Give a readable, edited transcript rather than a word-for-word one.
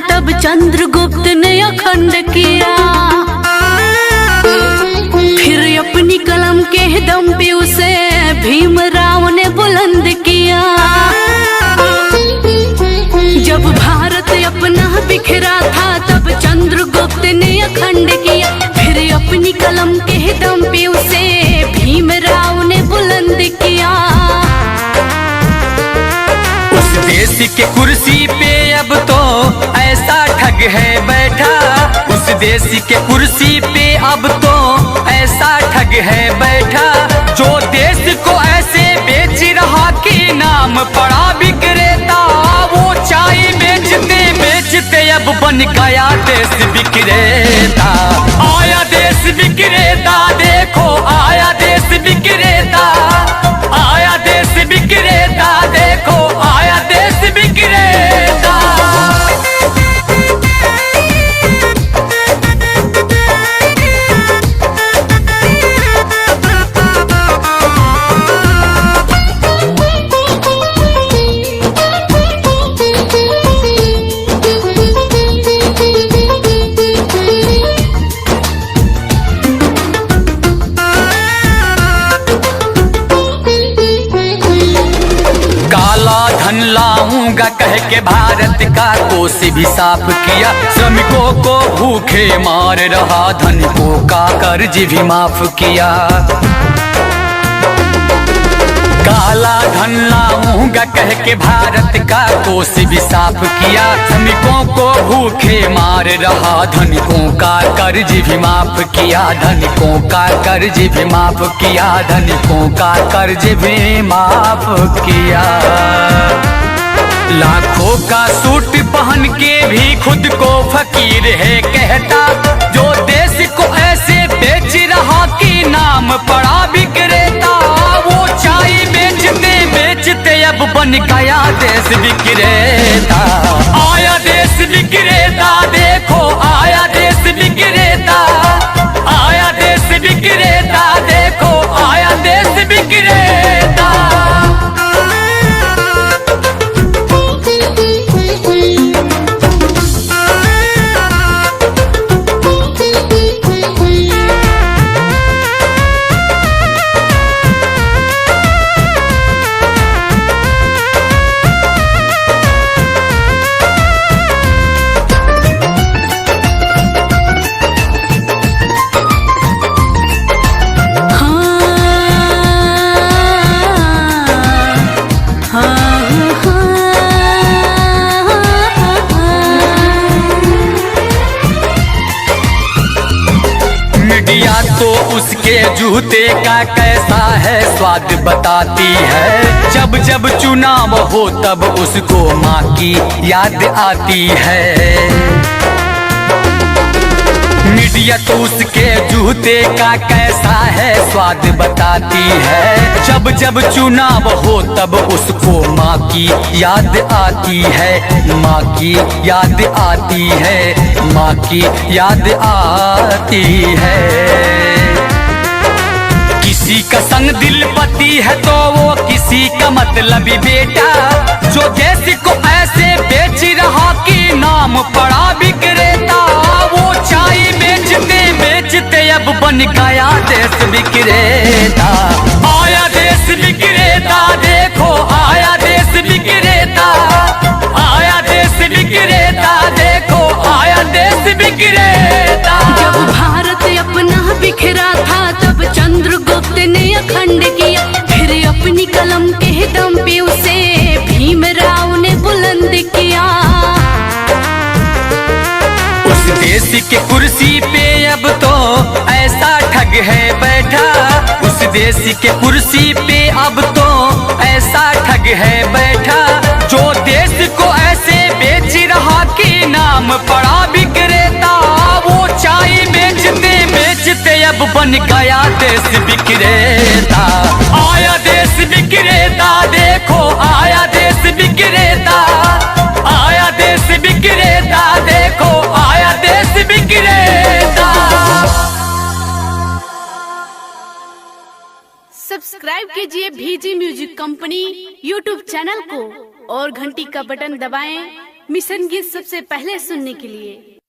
तब चंद्रगुप्त ने अखंड किया, फिर अपनी कलम के दम पे उसे भीमराव ने बुलंद किया। जब भारत अपना बिखरा था तब चंद्रगुप्त ने अखंड किया, फिर अपनी कलम के दम पे उसे भीमराव ने बुलंद किया। उस देश के कुर्सी पे अब तो ऐसा ठग है बैठा, उस देश के कुर्सी पे अब तो ऐसा ठग है बैठा, जो देश को ऐसे बेच रहा कि नाम पड़ा विक्रेता। वो चाय बेचते बेचते अब बन गया देश विक्रेता। आया देश विक्रेता, देखो आया देश विक्रेता, आया देश विक्रेता, देखो आया देश विक्रेता। धन लाऊंगा कह के भारत का कोष भी साफ किया, श्रमिकों को भूखे मार रहा, धनिकों का कर्ज भी माफ किया। काला धन लाऊंगा कह के भारत का कोष भी साफ किया, श्रमिकों को भूखे मार रहा, धनिकों का कर्ज भी माफ किया, धनिकों का कर्ज भी माफ किया, धनिकों का कर्ज भी माफ किया। लाखों का सूट पहन के भी खुद को फकीर है कहता, जो देश को ऐसे बेच रहा कि नाम पड़ा विक्रेता। वो चाय बेचते बेचते अब बन गया देश विक्रेता। आया देश विक्रेता, देखो आया देश विक्रेता, आया देश विक्रेता, देखो आया देश विक्रेता। तो उसके जूते का कैसा है स्वाद बताती है, जब जब चुनाव हो तब उसको माँ की याद आती है। मीडिया तो उसके जूते का कैसा है स्वाद बताती है, जब जब चुनाव हो तब उसको माँ की याद आती है, माँ की याद आती है, माँ की याद आती है। किसी का संग दिल पति है तो वो किसी का मतलबी बेटा, जो देश को ऐसे बेच रहा कि नाम पड़ा विक्रेता। वो चाय बेचते बेचते अब बन गया देश विक्रेता। आया देश विक्रेता, देखो आया देश विक्रेता, आया देश विक्रेता, देखो आया देश विक्रेता। जब भारत अपना बिखरा था तब चंद्रगुप्त ने अखंड किया, फिर अपनी कलम के दम पे उसे भीमराव ने बुलंद किया। उस देश के कुर्सी पे अब तो ऐसा ठग है बैठा, उस देश के कुर्सी पे अब तो ऐसा ठग है बैठा, जो देश को ऐसे बेच रहा कि नाम पड़ा विक्रेता। वो चाय बेचते बेचते अब बन गया देश विक्रेता। आया देश विक्रेता, देखो आया देश विक्रेता, आया देश विक्रेता, देखो आया देश विक्रेता। सब्सक्राइब कीजिए VG music company YouTube channel को और घंटी का बटन दबाएं मिशन गीत सबसे पहले सुनने के लिए।